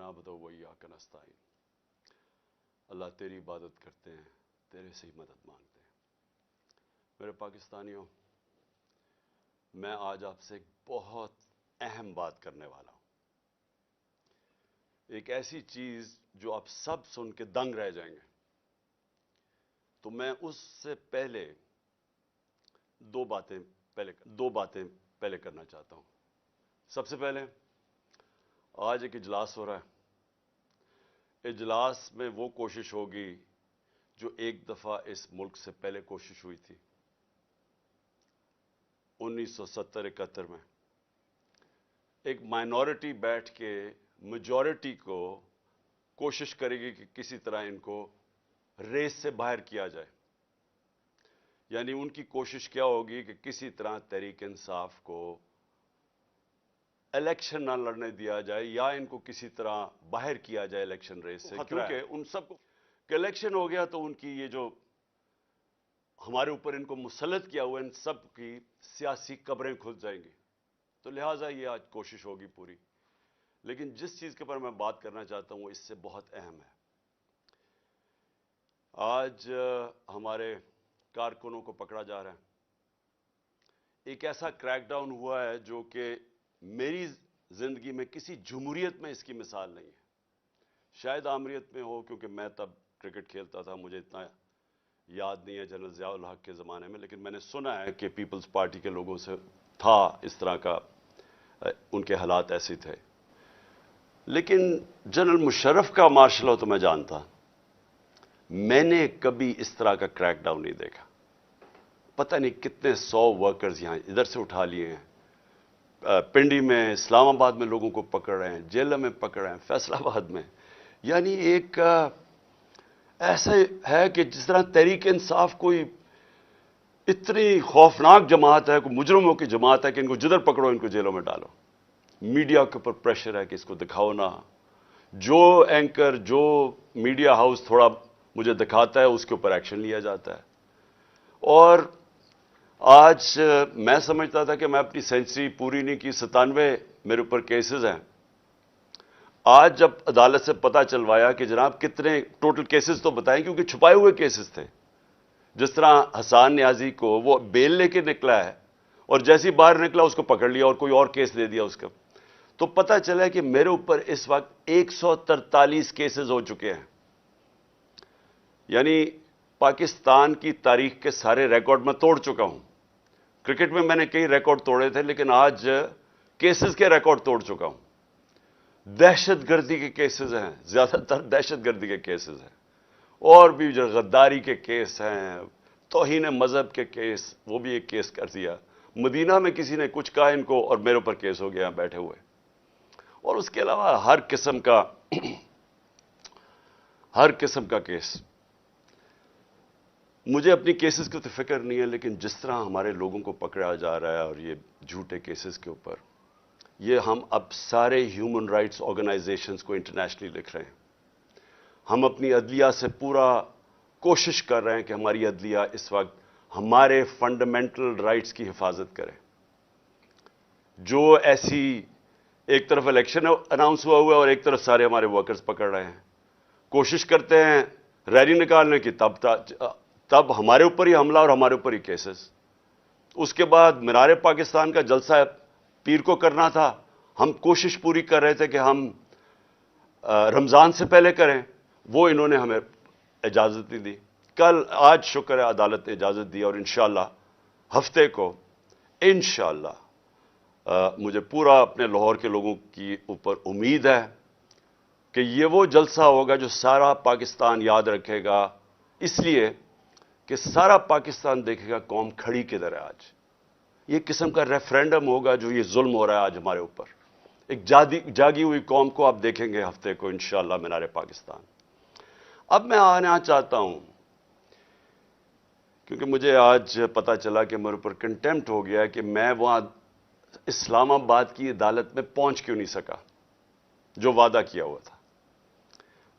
نعبد و ایاک نستعین۔ اللہ تیری عبادت کرتے ہیں، تیرے سے ہی مدد مانگتے ہیں۔ میرے پاکستانیوں، میں آج آپ سے ایک بہت اہم بات کرنے والا ہوں، ایک ایسی چیز جو آپ سب سن کے دنگ رہ جائیں گے۔ تو میں اس سے پہلے دو باتیں پہلے کرنا چاہتا ہوں۔ سب سے پہلے آج ایک اجلاس ہو رہا ہے، اجلاس میں وہ کوشش ہوگی جو ایک دفعہ اس ملک سے پہلے کوشش ہوئی تھی 1970-71 میں۔ ایک مائنورٹی بیٹھ کے میجورٹی کو کوشش کرے گی کہ کسی طرح ان کو ریس سے باہر کیا جائے۔ یعنی ان کی کوشش کیا ہوگی کہ کسی طرح تحریک انصاف کو الیکشن نہ لڑنے دیا جائے، یا ان کو کسی طرح باہر کیا جائے الیکشن ریس سے، کیونکہ ان سب کو کہ الیکشن ہو گیا تو ان کی یہ جو ہمارے اوپر ان کو مسلط کیا ہوا ان سب کی سیاسی قبریں کھل جائیں گی۔ تو لہٰذا یہ آج کوشش ہوگی پوری۔ لیکن جس چیز کے پر میں بات کرنا چاہتا ہوں وہ اس سے بہت اہم ہے۔ آج ہمارے کارکنوں کو پکڑا جا رہا ہے۔ ایک ایسا کریک ڈاؤن ہوا ہے جو کہ میری زندگی میں کسی جمہوریت میں اس کی مثال نہیں ہے۔ شاید آمریت میں ہو، کیونکہ میں تب کرکٹ کھیلتا تھا، مجھے اتنا یاد نہیں ہے جنرل ضیاء الحق کے زمانے میں، لیکن میں نے سنا ہے کہ پیپلز پارٹی کے لوگوں سے تھا اس طرح کا، ان کے حالات ایسے تھے۔ لیکن جنرل مشرف کا مارشل لاء تو میں جانتا، میں نے کبھی اس طرح کا کریک ڈاؤن نہیں دیکھا۔ پتہ نہیں کتنے 100 ورکرز یہاں ادھر سے اٹھا لیے ہیں، پنڈی میں، اسلام آباد میں لوگوں کو پکڑ رہے ہیں، جیلوں میں پکڑ رہے ہیں، فیصل آباد میں۔ یعنی ایک ایسا ہے کہ جس طرح تحریک انصاف کوئی اتنی خوفناک جماعت ہے، کوئی مجرموں کی جماعت ہے کہ ان کو جدھر پکڑو ان کو جیلوں میں ڈالو۔ میڈیا کے اوپر پریشر ہے کہ اس کو دکھاؤ نہ۔ جو اینکر، جو میڈیا ہاؤس تھوڑا مجھے دکھاتا ہے اس کے اوپر ایکشن لیا جاتا ہے۔ اور آج میں سمجھتا تھا کہ میں اپنی سینچری پوری نہیں کی، 97 میرے اوپر کیسز ہیں۔ آج جب عدالت سے پتہ چلوایا کہ جناب کتنے ٹوٹل کیسز تو بتائیں، کیونکہ چھپائے ہوئے کیسز تھے۔ جس طرح حسان نیازی کو وہ بیل لے کے نکلا ہے اور جیسی باہر نکلا اس کو پکڑ لیا اور کوئی اور کیس دے دیا اس کا، تو پتہ چلا کہ میرے اوپر اس وقت 143 کیسز ہو چکے ہیں۔ یعنی پاکستان کی تاریخ کے سارے ریکارڈ میں توڑ چکا ہوں۔ کرکٹ میں میں نے کئی ریکارڈ توڑے تھے، لیکن آج کیسز کے ریکارڈ توڑ چکا ہوں۔ دہشت گردی کے کیسز ہیں، زیادہ تر دہشت گردی کے کیسز ہیں، اور بھی جو غداری کے کیس ہیں، توہین مذہب کے کیس، وہ بھی ایک کیس کر دیا۔ مدینہ میں کسی نے کچھ کہا ان کو اور میرے اوپر کیس ہو گیا بیٹھے ہوئے۔ اور اس کے علاوہ ہر قسم کا کیس۔ مجھے اپنی کیسز کی تو فکر نہیں ہے، لیکن جس طرح ہمارے لوگوں کو پکڑا جا رہا ہے اور یہ جھوٹے کیسز کے اوپر، یہ ہم اب سارے ہیومن رائٹس آرگنائزیشنز کو انٹرنیشنلی لکھ رہے ہیں۔ ہم اپنی عدلیہ سے پورا کوشش کر رہے ہیں کہ ہماری عدلیہ اس وقت ہمارے فنڈامنٹل رائٹس کی حفاظت کرے۔ جو ایسی ایک طرف الیکشن اناؤنس ہوا ہے اور ایک طرف سارے ہمارے ورکرز پکڑ رہے ہیں، کوشش کرتے ہیں ریلی نکالنے کی، تب ہمارے اوپر ہی حملہ اور ہمارے اوپر ہی کیسز۔ اس کے بعد مینار پاکستان کا جلسہ پیر کو کرنا تھا، ہم کوشش پوری کر رہے تھے کہ ہم رمضان سے پہلے کریں، وہ انہوں نے ہمیں اجازت نہیں دی۔ آج شکر ہے عدالت نے اجازت دی، اور انشاءاللہ ہفتے کو انشاءاللہ مجھے پورا اپنے لاہور کے لوگوں کی اوپر امید ہے کہ یہ وہ جلسہ ہوگا جو سارا پاکستان یاد رکھے گا، اس لیے کہ سارا پاکستان دیکھے گا قوم کھڑی کدھر ہے آج۔ یہ قسم کا ریفرینڈم ہوگا جو یہ ظلم ہو رہا ہے آج ہمارے اوپر۔ ایک جاگی ہوئی قوم کو آپ دیکھیں گے ہفتے کو انشاءاللہ مینار پاکستان۔ اب میں آنا چاہتا ہوں، کیونکہ مجھے آج پتہ چلا کہ میرے اوپر کنٹیمپٹ ہو گیا ہے کہ میں وہاں اسلام آباد کی عدالت میں پہنچ کیوں نہیں سکا جو وعدہ کیا ہوا تھا۔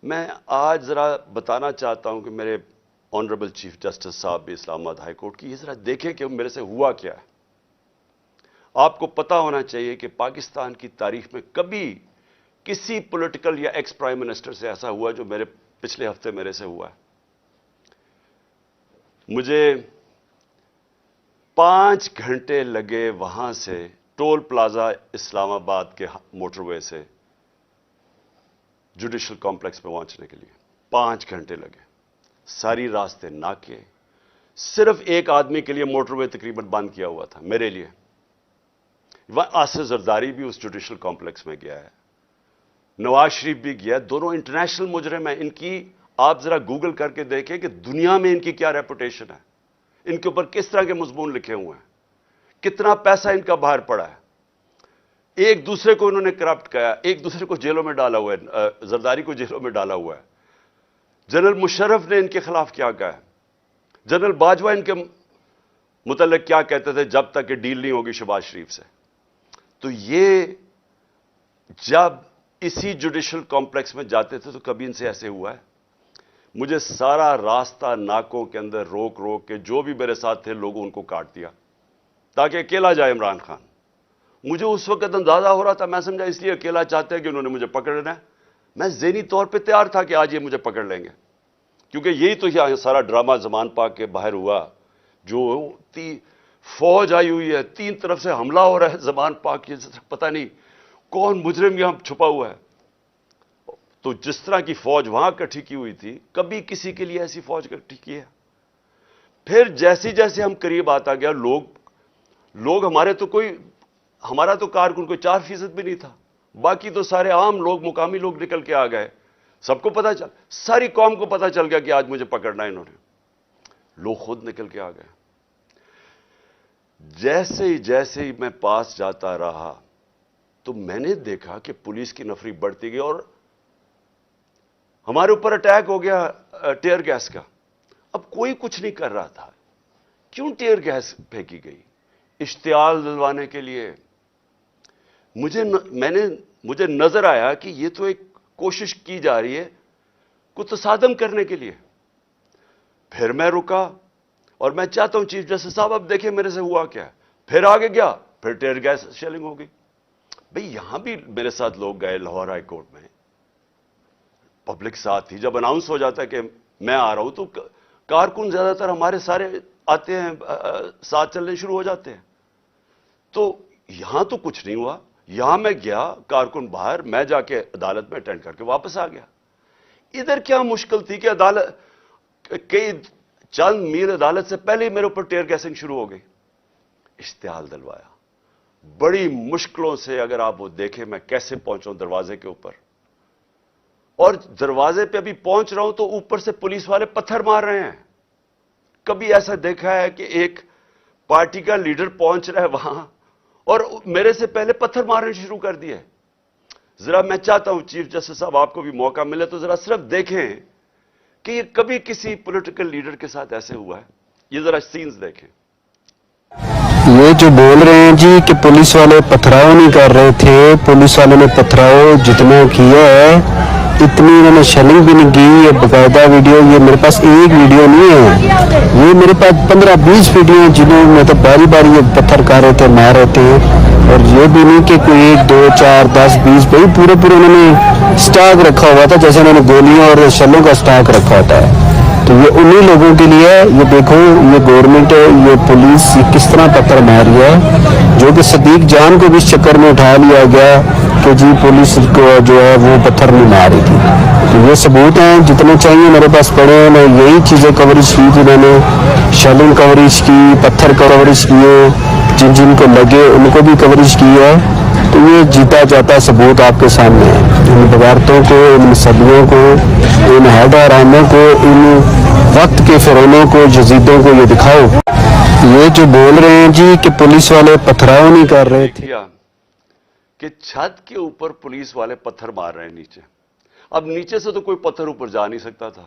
میں آج ذرا بتانا چاہتا ہوں کہ میرے آنریبل چیف جسٹس صاحب بھی اسلام آباد ہائی کورٹ کی، یہ ذرا دیکھیں کہ میرے سے ہوا کیا ہے۔ آپ کو پتہ ہونا چاہیے کہ پاکستان کی تاریخ میں کبھی کسی پولیٹیکل یا ایکس پرائم منسٹر سے ایسا ہوا جو میرے پچھلے ہفتے میرے سے ہوا ہے. مجھے 5 گھنٹے لگے وہاں سے ٹول پلازا اسلام آباد کے موٹر وے سے جوڈیشل کمپلیکس پہ پہنچنے کے لیے 5 گھنٹے لگے. ساری راستے ناکے. صرف ایک آدمی کے لیے موٹر وے تقریباً بند کیا ہوا تھا, میرے لیے. وہاں آصف زرداری بھی اس جوڈیشل کمپلیکس میں گیا ہے, نواز شریف بھی گیا. دونوں انٹرنیشنل مجرم ہیں. ان کی آپ ذرا گوگل کر کے دیکھیں کہ دنیا میں ان کی کیا ریپوٹیشن ہے, ان کے اوپر کس طرح کے مضمون لکھے ہوئے ہیں, کتنا پیسہ ان کا باہر پڑا ہے. ایک دوسرے کو انہوں نے کرپٹ کیا, ایک دوسرے کو جیلوں میں ڈالا ہوا ہے. زرداری کو جیلوں میں ڈالا ہوا ہے. جنرل مشرف نے ان کے خلاف کیا کہا ہے. جنرل باجوہ ان کے متعلق کیا کہتے تھے جب تک کہ ڈیل نہیں ہوگی شہباز شریف سے. تو یہ جب اسی جوڈیشل کمپلیکس میں جاتے تھے تو کبھی ان سے ایسے ہوا ہے. مجھے سارا راستہ ناکوں کے اندر روک روک کے جو بھی میرے ساتھ تھے لوگوں ان کو کاٹ دیا تاکہ اکیلا جائے عمران خان. مجھے اس وقت اندازہ ہو رہا تھا, میں سمجھا اس لیے اکیلا چاہتے ہیں کہ انہوں نے مجھے پکڑنا ہے. میں ذہنی طور پہ تیار تھا کہ آج یہ مجھے پکڑ لیں گے, کیونکہ یہی تو یہاں سارا ڈرامہ زمان پاک کے باہر ہوا. جو فوج آئی ہوئی ہے, 3 طرف سے حملہ ہو رہا ہے زمان پاک کی, پتہ نہیں کون مجرم یہاں چھپا ہوا ہے. تو جس طرح کی فوج وہاں اکٹھی کی ہوئی تھی, کبھی کسی کے لیے ایسی فوج اکٹھی کی ہے. پھر جیسے جیسے ہم قریب آتا گیا, لوگ ہمارا تو کارکن کوئی 4% بھی نہیں تھا, باقی تو سارے عام لوگ, مقامی لوگ نکل کے آ گئے. سب کو پتا چل, ساری قوم کو پتا چل گیا کہ آج مجھے پکڑنا ہے انہوں نے. لوگ خود نکل کے آ گئے. جیسے ہی میں پاس جاتا رہا تو میں نے دیکھا کہ پولیس کی نفری بڑھتی گئی اور ہمارے اوپر اٹیک ہو گیا ٹیئر گیس کا. اب کوئی کچھ نہیں کر رہا تھا. کیوں ٹیئر گیس پھینکی گئی؟ اشتعال دلوانے کے لیے. مجھے نظر آیا کہ یہ تو ایک کوشش کی جا رہی ہے کو تصادم کرنے کے لیے. پھر میں رکا اور میں چاہتا ہوں چیف جسٹس صاحب اب دیکھیں میرے سے ہوا کیا ہے. پھر آگے گیا, پھر ٹیئر گیس شیلنگ ہو گئی. بھئی یہاں بھی میرے ساتھ لوگ گئے لاہور ہائی کورٹ میں, پبلک ساتھ تھی. جب اناؤنس ہو جاتا ہے کہ میں آ رہا ہوں تو کارکن زیادہ تر ہمارے سارے آتے ہیں, ساتھ چلنے شروع ہو جاتے ہیں. تو یہاں تو کچھ نہیں ہوا. یہاں میں گیا, کارکن باہر, میں جا کے عدالت میں اٹینڈ کر کے واپس آ گیا. ادھر کیا مشکل تھی کہ عدالت کئی چند میل عدالت سے پہلے ہی میرے اوپر ٹیئر گیسنگ شروع ہو گئی. اشتعال دلوایا بڑی مشکلوں سے. اگر آپ وہ دیکھیں میں کیسے پہنچا ہوں دروازے کے اوپر, اور دروازے پہ ابھی پہنچ رہا ہوں تو اوپر سے پولیس والے پتھر مار رہے ہیں. کبھی ایسا دیکھا ہے کہ ایک پارٹی کا لیڈر پہنچ رہا ہے وہاں اور میرے سے پہلے پتھر مارنے شروع کر دیے. ذرا میں چاہتا ہوں چیف جسٹس صاحب آپ کو بھی موقع ملے تو ذرا صرف دیکھیں کہ یہ کبھی کسی پولیٹیکل لیڈر کے ساتھ ایسے ہوا ہے. یہ ذرا سینز دیکھیں. یہ جو بول رہے ہیں جی کہ پولیس والے پتھراؤ نہیں کر رہے تھے, پولیس والوں نے پتھراؤ جتنا کیا ہے اتنی انہوں نے شیلنگ بھی نہیں کی. یہ باقاعدہ ویڈیو, یہ میرے پاس ایک ویڈیو نہیں ہے, یہ میرے پاس 15-20 ویڈیو ہیں جنہوں میں تو باری باری یہ پتھر کر رہے تھے, مار رہے تھے. اور یہ بھی نہیں کہ کوئی 1 2 4 10 20 بھائی پورے انہوں نے سٹاک رکھا ہوا تھا, جیسے انہوں نے گولیوں اور شلوں کا سٹاک رکھا ہوتا ہے. تو یہ انہی لوگوں کے لیے, یہ دیکھو یہ گورنمنٹ, یہ پولیس کس طرح پتھر مار رہی ہے, جو کہ صدیق جان کو بھی اس چکر میں اٹھا لیا گیا کہ جی پولیس کو جو ہے وہ پتھر نہیں مار رہی تھی. تو یہ ثبوت ہیں جتنے چاہیے میرے پاس پڑے ہیں. میں یہی چیزیں کوریج کی تھی, میں نے شیلنگ کوریج کی, پتھر کوریج کیے, جن کو لگے ان کو بھی کوریج کی ہے. تو یہ جیتا جاتا ثبوت آپ کے سامنے ہے. ان بغاوتوں کو, ان مصلیوں کو, ان حیدراموں کو, ان وقت کے فرعونوں کو, یزیدوں کو یہ دکھاؤ. یہ جو بول رہے ہیں جی کہ پولیس والے پتھراؤ نہیں کر رہے تھے, کہ چھت کے اوپر پولیس والے پتھر مار رہے ہیں نیچے. اب نیچے سے تو کوئی پتھر اوپر جا نہیں سکتا تھا,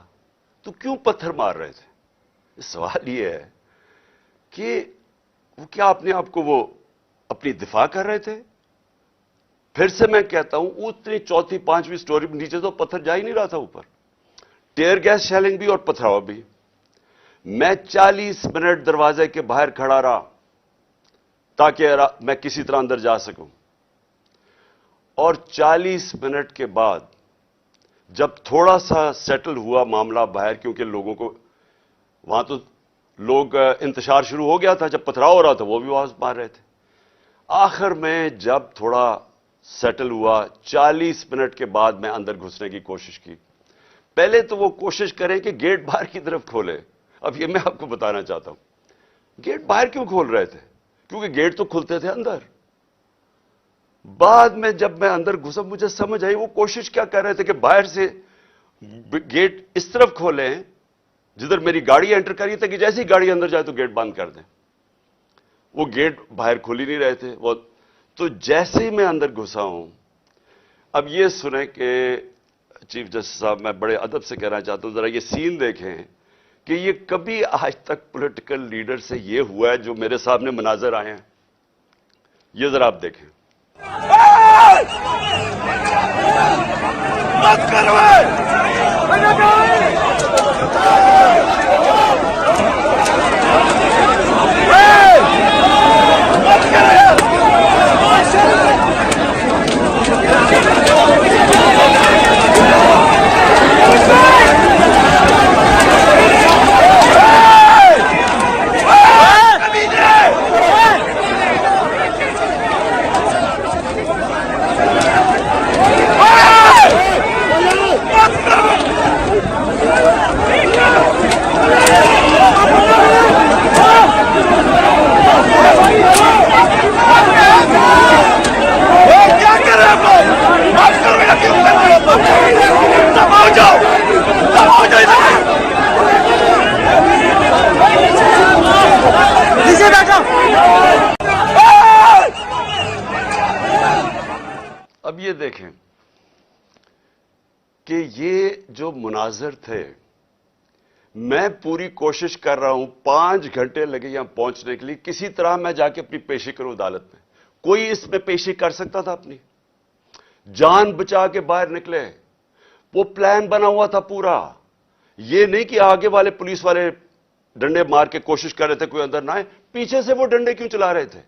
تو کیوں پتھر مار رہے تھے؟ سوال یہ ہے کہ وہ کیا اپنے آپ کو وہ اپنی دفاع کر رہے تھے؟ پھر سے میں کہتا ہوں اتنی 4تھی 5ویں سٹوری نیچے تو پتھر جا ہی نہیں رہا تھا اوپر. ٹیئر گیس شیلنگ بھی اور پتھراؤ بھی. میں 40 منٹ دروازے کے باہر کھڑا رہا تاکہ میں کسی طرح اندر جا سکوں. اور 40 منٹ کے بعد جب تھوڑا سا سیٹل ہوا معاملہ باہر، کیونکہ لوگوں کو وہاں تو لوگ انتشار شروع ہو گیا تھا، جب پتھراؤ ہو رہا تھا وہ بھی آواز مار رہے تھے، آخر میں جب تھوڑا سیٹل ہوا 40 منٹ کے بعد میں اندر گھسنے کی کوشش کی۔ پہلے تو وہ کوشش کریں کہ گیٹ باہر کی طرف کھولے۔ اب یہ میں آپ کو بتانا چاہتا ہوں گیٹ باہر کیوں کھول رہے تھے، کیونکہ گیٹ تو کھلتے تھے اندر۔ بعد میں جب میں اندر گھسا مجھے سمجھ آئی وہ کوشش کیا کر رہے تھے کہ باہر سے گیٹ اس طرف کھولیں جدھر میری گاڑی انٹر کری تھی، کہ جیسی گاڑی اندر جائے تو گیٹ بند کر دیں۔ وہ گیٹ باہر کھول ہی نہیں رہے تھے وہ تو جیسے ہی میں اندر گھسا ہوں۔ اب یہ سنیں کہ چیف جسٹس صاحب، میں بڑے ادب سے کہنا چاہتا ہوں، ذرا یہ سین دیکھیں کہ یہ کبھی آج تک پولیٹیکل لیڈر سے یہ ہوا ہے جو میرے سامنے مناظر آئے ہیں۔ یہ ذرا آپ دیکھیں۔ اب یہ دیکھیں کہ یہ جو مناظر تھے، میں پوری کوشش کر رہا ہوں، 5 گھنٹے لگے یہاں پہنچنے کے لیے، کسی طرح میں جا کے اپنی پیشی کروں عدالت میں۔ کوئی اس میں پیشی کر سکتا تھا اپنی؟ جان بچا کے باہر نکلے۔ وہ پلان بنا ہوا تھا پورا، یہ نہیں کہ آگے والے پولیس والے ڈنڈے مار کے کوشش کر رہے تھے کوئی اندر نہ آئے، پیچھے سے وہ ڈنڈے کیوں چلا رہے تھے؟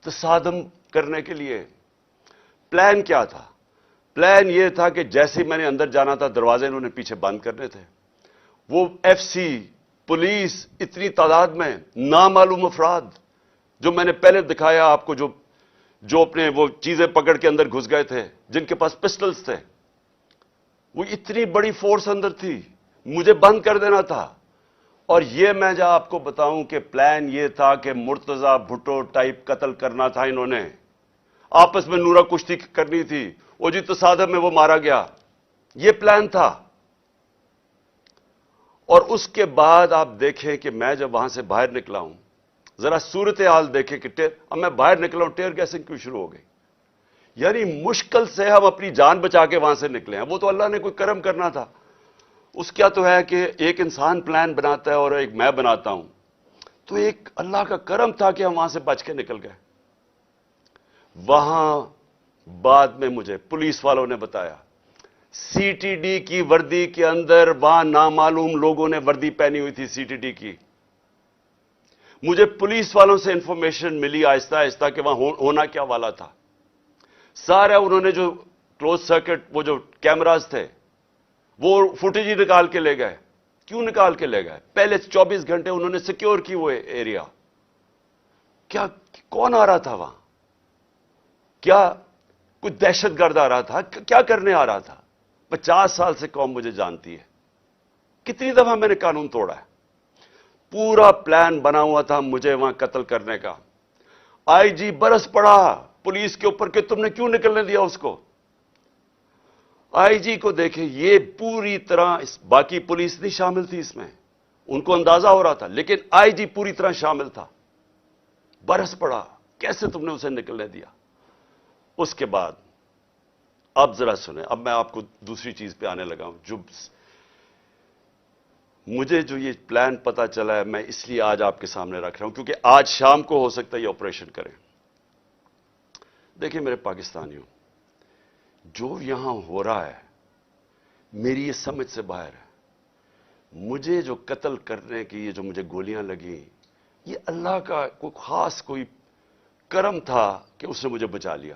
تصادم کرنے کے لیے۔ پلان کیا تھا؟ پلان یہ تھا کہ جیسے میں نے اندر جانا تھا دروازے انہوں نے پیچھے بند کرنے تھے۔ وہ ایف سی، پولیس، اتنی تعداد میں نامعلوم افراد جو میں نے پہلے دکھایا آپ کو، جو اپنے وہ چیزیں پکڑ کے اندر گھس گئے تھے، جن کے پاس پسٹلز تھے، وہ اتنی بڑی فورس اندر تھی، مجھے بند کر دینا تھا۔ اور یہ میں جا آپ کو بتاؤں کہ پلان یہ تھا کہ مرتضی بھٹو ٹائپ قتل کرنا تھا انہوں نے، آپس میں نورا کشتی کرنی تھی، وہ جی تصادم میں وہ مارا گیا، یہ پلان تھا۔ اور اس کے بعد آپ دیکھیں کہ میں جب وہاں سے باہر نکلا ہوں، ذرا صورتحال دیکھیں کہ اب میں باہر نکلا ہوں، ٹیئر گیسنگ کیوں شروع ہو گئی؟ یعنی مشکل سے ہم اپنی جان بچا کے وہاں سے نکلے ہیں۔ وہ تو اللہ نے کوئی کرم کرنا تھا، اس کیا تو ہے کہ ایک انسان پلان بناتا ہے اور ایک میں بناتا ہوں، تو ایک اللہ کا کرم تھا کہ ہم وہاں سے بچ کے نکل گئے۔ وہاں بعد میں مجھے پولیس والوں نے بتایا، سی ٹی ڈی کی وردی کے اندر وہاں نامعلوم لوگوں نے وردی پہنی ہوئی تھی سی ٹی ڈی کی۔ مجھے پولیس والوں سے انفارمیشن ملی آہستہ آہستہ کہ وہاں ہونا کیا والا تھا۔ سارا انہوں نے جو کلوز سرکٹ وہ جو کیمراز تھے وہ فوٹیج ہی نکال کے لے گئے۔ کیوں نکال کے لے گئے؟ پہلے 24 گھنٹے انہوں نے سیکیور کی وہ ایریا۔ کیا کون آ رہا تھا وہاں؟ کیا کوئی دہشت گرد آ رہا تھا؟ کیا کرنے آ رہا تھا؟ 50 سال سے قوم مجھے جانتی ہے، کتنی دفعہ میں نے قانون توڑا ہے۔ پورا پلان بنا ہوا تھا مجھے وہاں قتل کرنے کا۔ آئی جی برس پڑا پولیس کے اوپر کہ تم نے کیوں نکلنے دیا اس کو۔ آئی جی کو دیکھیں، یہ پوری طرح باقی پولیس نہیں شامل تھی اس میں، ان کو اندازہ ہو رہا تھا، لیکن آئی جی پوری طرح شامل تھا۔ برس پڑا، کیسے تم نے اسے نکلنے دیا؟ اس کے بعد اب ذرا سنیں، اب میں آپ کو دوسری چیز پہ آنے لگا ہوں۔ مجھے جو یہ پلان پتا چلا ہے، میں اس لیے آج آپ کے سامنے رکھ رہا ہوں کیونکہ آج شام کو ہو سکتا ہے یہ آپریشن کریں۔ دیکھیں میرے پاکستانیوں، جو یہاں ہو رہا ہے میری یہ سمجھ سے باہر ہے۔ مجھے جو قتل کرنے کی یہ جو مجھے گولیاں لگیں، یہ اللہ کا کوئی خاص کوئی کرم تھا کہ اس نے مجھے بچا لیا۔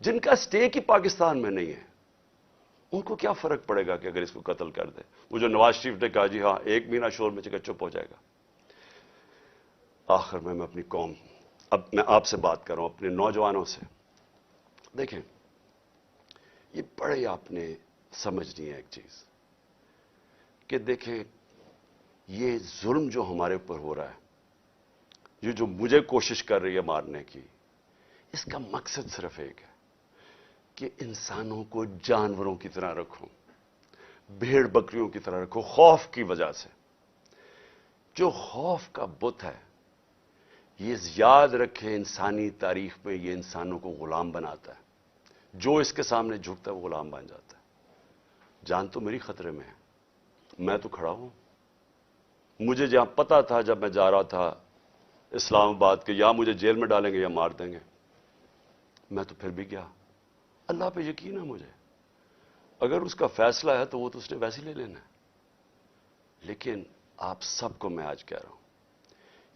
جن کا سٹیک ہی پاکستان میں نہیں ہے، ان کو کیا فرق پڑے گا کہ اگر اس کو قتل کر دے؟ وہ جو نواز شریف نے کہا جی ہاں 1 مہینہ شور میں چکا چپ ہو جائے گا۔ آخر میں اپنی قوم، اب میں آپ سے بات کر رہا ہوں، اپنے نوجوانوں سے، دیکھیں یہ بڑے آپ نے سمجھنی ہے ایک چیز کہ دیکھیں یہ ظلم جو ہمارے اوپر ہو رہا ہے، یہ جو مجھے کوشش کر رہی ہے مارنے کی، اس کا مقصد صرف ایک ہے کہ انسانوں کو جانوروں کی طرح رکھو، بھیڑ بکریوں کی طرح رکھو، خوف کی وجہ سے۔ جو خوف کا بت ہے، یہ یاد رکھے انسانی تاریخ میں یہ انسانوں کو غلام بناتا ہے۔ جو اس کے سامنے جھکتا ہے وہ غلام بن جاتا ہے۔ جان تو میری خطرے میں ہے، میں تو کھڑا ہوں۔ مجھے جہاں پتا تھا جب میں جا رہا تھا اسلام آباد کہ یا مجھے جیل میں ڈالیں گے یا مار دیں گے، میں تو پھر بھی گیا۔ اللہ پہ یقین ہے مجھے، اگر اس کا فیصلہ ہے تو وہ تو اس نے ویسے لے لینا ہے۔ لیکن آپ سب کو میں آج کہہ رہا ہوں،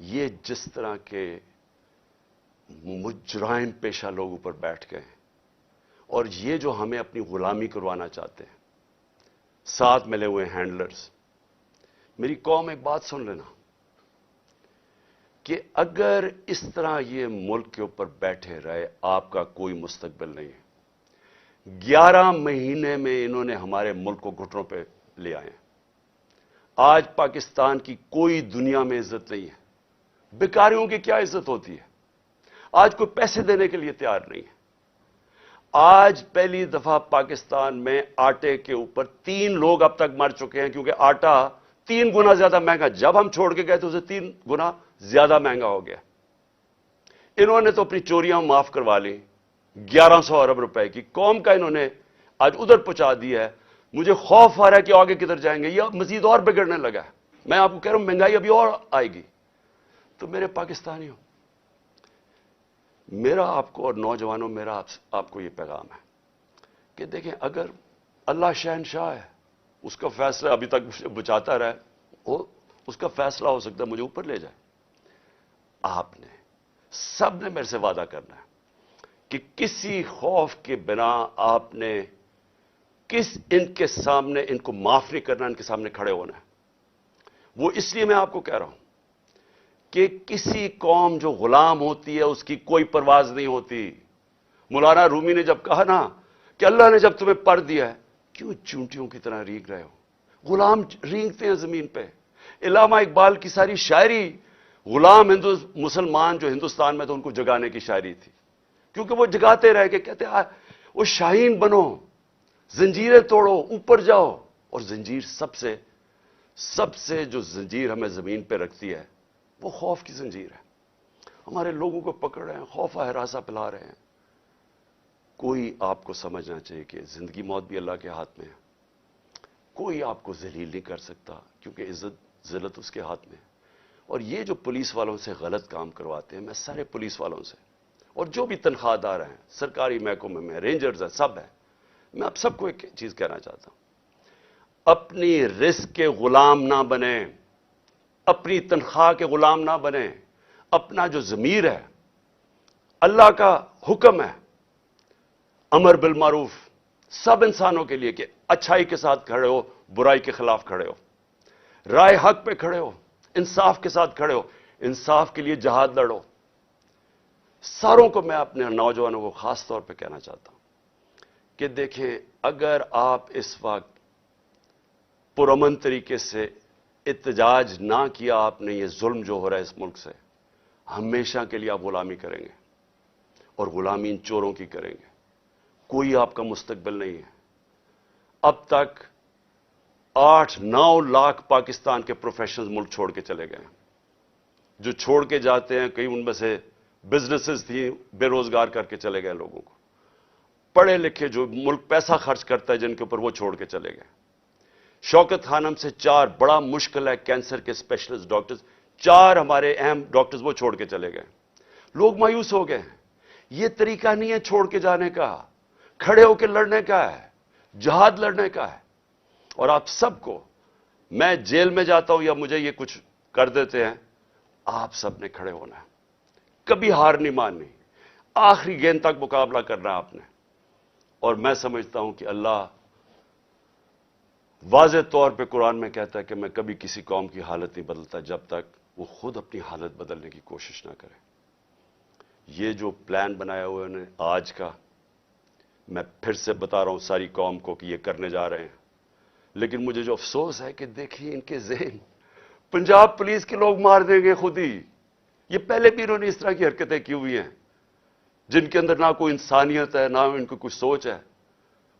یہ جس طرح کے مجرم پیشہ لوگ اوپر بیٹھ گئے ہیں اور یہ جو ہمیں اپنی غلامی کروانا چاہتے ہیں، ساتھ ملے ہوئے ہینڈلرز، میری قوم ایک بات سن لینا کہ اگر اس طرح یہ ملک کے اوپر بیٹھے رہے، آپ کا کوئی مستقبل نہیں ہے۔ 11 مہینے میں انہوں نے ہمارے ملک کو گھٹنوں پہ لے آئے ہیں۔ آج پاکستان کی کوئی دنیا میں عزت نہیں ہے۔ بیکاریوں کی کیا عزت ہوتی ہے؟ آج کوئی پیسے دینے کے لیے تیار نہیں ہے۔ آج پہلی دفعہ پاکستان میں آٹے کے اوپر 3 لوگ اب تک مر چکے ہیں، کیونکہ آٹا 3 گنا زیادہ مہنگا، جب ہم چھوڑ کے گئے تو اسے 3 گنا زیادہ مہنگا ہو گیا۔ انہوں نے تو اپنی چوریاں معاف کروا لی، 1100 ارب روپے کی قوم کا انہوں نے آج ادھر پہنچا دیا ہے۔ مجھے خوف آ رہا ہے کہ آگے کدھر جائیں گے، یہ مزید اور بگڑنے لگا ہے۔ میں آپ کو کہہ رہا ہوں مہنگائی ابھی اور آئے گی۔ تو میرے پاکستانیوں، میرا آپ کو اور نوجوانوں، میرا آپ کو یہ پیغام ہے کہ دیکھیں اگر اللہ شہنشاہ ہے، اس کا فیصلہ ابھی تک مجھے بچاتا رہا ہے، اس کا فیصلہ ہو سکتا ہے مجھے اوپر لے جائے۔ آپ نے سب نے میرے سے وعدہ کرنا ہے کہ کسی خوف کے بنا آپ نے ان کے سامنے، ان کو معاف نہیں کرنا، ان کے سامنے کھڑے ہونا ہے۔ وہ اس لیے میں آپ کو کہہ رہا ہوں کہ کسی قوم جو غلام ہوتی ہے اس کی کوئی پرواز نہیں ہوتی۔ مولانا رومی نے جب کہا نا کہ اللہ نے جب تمہیں پر دیا ہے، کیوں چونٹیوں کی طرح رینگ رہے ہو؟ غلام رینگتے ہیں زمین پہ۔ علامہ اقبال کی ساری شاعری غلام مسلمان جو ہندوستان میں تو ان کو جگانے کی شاعری تھی، کیونکہ وہ جگاتے رہ کے کہتے وہ شاہین بنو، زنجیریں توڑو، اوپر جاؤ۔ اور زنجیر سب سے جو زنجیر ہمیں زمین پہ رکھتی ہے وہ خوف کی زنجیر ہے۔ ہمارے لوگوں کو پکڑ رہے ہیں، خوف ہراساں پلا رہے ہیں۔ کوئی آپ کو سمجھنا چاہیے کہ زندگی موت بھی اللہ کے ہاتھ میں ہے۔ کوئی آپ کو ذلیل نہیں کر سکتا، کیونکہ عزت ذلت اس کے ہاتھ میں ہے۔ اور یہ جو پولیس والوں سے غلط کام کرواتے ہیں، میں سارے پولیس والوں سے اور جو بھی تنخواہ دار ہیں، سرکاری محکمے میں رینجرز ہیں، سب ہیں، میں آپ سب کو ایک چیز کہنا چاہتا ہوں، اپنی رزق کے غلام نہ بنیں، اپنی تنخواہ کے غلام نہ بنیں۔ اپنا جو ضمیر ہے، اللہ کا حکم ہے امر بالمعروف سب انسانوں کے لیے کہ اچھائی کے ساتھ کھڑے ہو، برائی کے خلاف کھڑے ہو، رائے حق پہ کھڑے ہو، انصاف کے ساتھ کھڑے ہو، انصاف کے لیے جہاد لڑو۔ ساروں کو میں اپنے نوجوانوں کو خاص طور پہ کہنا چاہتا ہوں کہ دیکھیں اگر آپ اس وقت پرامن طریقے سے احتجاج نہ کیا آپ نے، یہ ظلم جو ہو رہا ہے اس ملک سے، ہمیشہ کے لیے آپ غلامی کریں گے، اور غلامی ان چوروں کی کریں گے۔ کوئی آپ کا مستقبل نہیں ہے۔ اب تک 8-9 لاکھ پاکستان کے پروفیشنلز ملک چھوڑ کے چلے گئے ہیں۔ جو چھوڑ کے جاتے ہیں، کئی ان میں سے بزنسز تھیں، بے روزگار کر کے چلے گئے لوگوں کو۔ پڑھے لکھے جو ملک پیسہ خرچ کرتا ہے جن کے اوپر، وہ چھوڑ کے چلے گئے۔ شوکت خانم سے 4 بڑا مشکل ہے کینسر کے اسپیشلسٹ ڈاکٹرز، 4 ہمارے اہم ڈاکٹرز وہ چھوڑ کے چلے گئے۔ لوگ مایوس ہو گئے ہیں۔ یہ طریقہ نہیں ہے چھوڑ کے جانے کا، کھڑے ہو کے لڑنے کا ہے، جہاد لڑنے کا ہے۔ اور آپ سب کو، میں جیل میں جاتا ہوں یا مجھے یہ کچھ کر دیتے ہیں، آپ سب نے کھڑے ہونا ہے، کبھی ہار نہیں ماننی، آخری گیند تک مقابلہ کرنا ہے آپ نے۔ اور میں سمجھتا ہوں کہ اللہ واضح طور پہ قرآن میں کہتا ہے کہ میں کبھی کسی قوم کی حالت نہیں بدلتا جب تک وہ خود اپنی حالت بدلنے کی کوشش نہ کرے. یہ جو پلان بنایا ہوا ہے آج کا، میں پھر سے بتا رہا ہوں ساری قوم کو کہ یہ کرنے جا رہے ہیں. لیکن مجھے جو افسوس ہے کہ دیکھیے ان کے ذہن، پنجاب پولیس کے لوگ مار دیں گے خود ہی. یہ پہلے بھی انہوں نے اس طرح کی حرکتیں کی ہوئی ہیں جن کے اندر نہ کوئی انسانیت ہے، نہ ان کو کوئی سوچ ہے.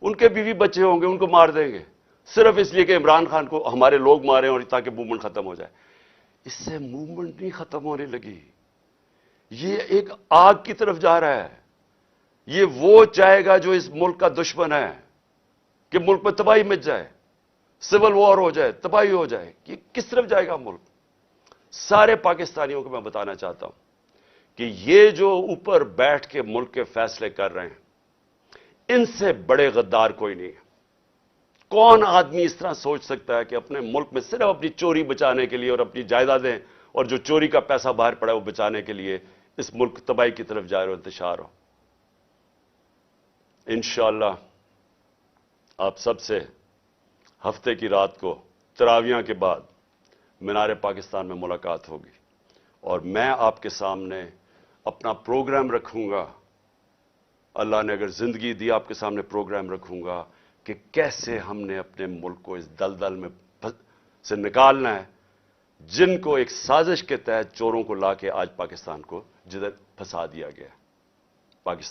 ان کے بیوی بچے ہوں گے، ان کو مار دیں گے صرف اس لیے کہ عمران خان کو ہمارے لوگ مارے اور تاکہ موومنٹ ختم ہو جائے. اس سے موومنٹ نہیں ختم ہونے لگی، یہ ایک آگ کی طرف جا رہا ہے. یہ وہ چاہے گا جو اس ملک کا دشمن ہے کہ ملک میں تباہی مچ جائے، سول وار ہو جائے، تباہی ہو جائے. یہ کس طرف جائے گا ملک؟ سارے پاکستانیوں کو میں بتانا چاہتا ہوں کہ یہ جو اوپر بیٹھ کے ملک کے فیصلے کر رہے ہیں، ان سے بڑے غدار کوئی نہیں ہے. کون آدمی اس طرح سوچ سکتا ہے کہ اپنے ملک میں صرف اپنی چوری بچانے کے لیے اور اپنی جائیدادیں اور جو چوری کا پیسہ باہر پڑا ہے وہ بچانے کے لیے اس ملک تباہی کی طرف جائے اور انتشار ہو؟ انشاءاللہ آپ سب سے ہفتے کی رات کو تراویح کے بعد مینار پاکستان میں ملاقات ہوگی اور میں آپ کے سامنے اپنا پروگرام رکھوں گا. اللہ نے اگر زندگی دی آپ کے سامنے پروگرام رکھوں گا کہ کیسے ہم نے اپنے ملک کو اس دلدل میں سے نکالنا ہے جن کو ایک سازش کے تحت چوروں کو لا کے آج پاکستان کو جدھر پھنسا دیا گیا. پاکستان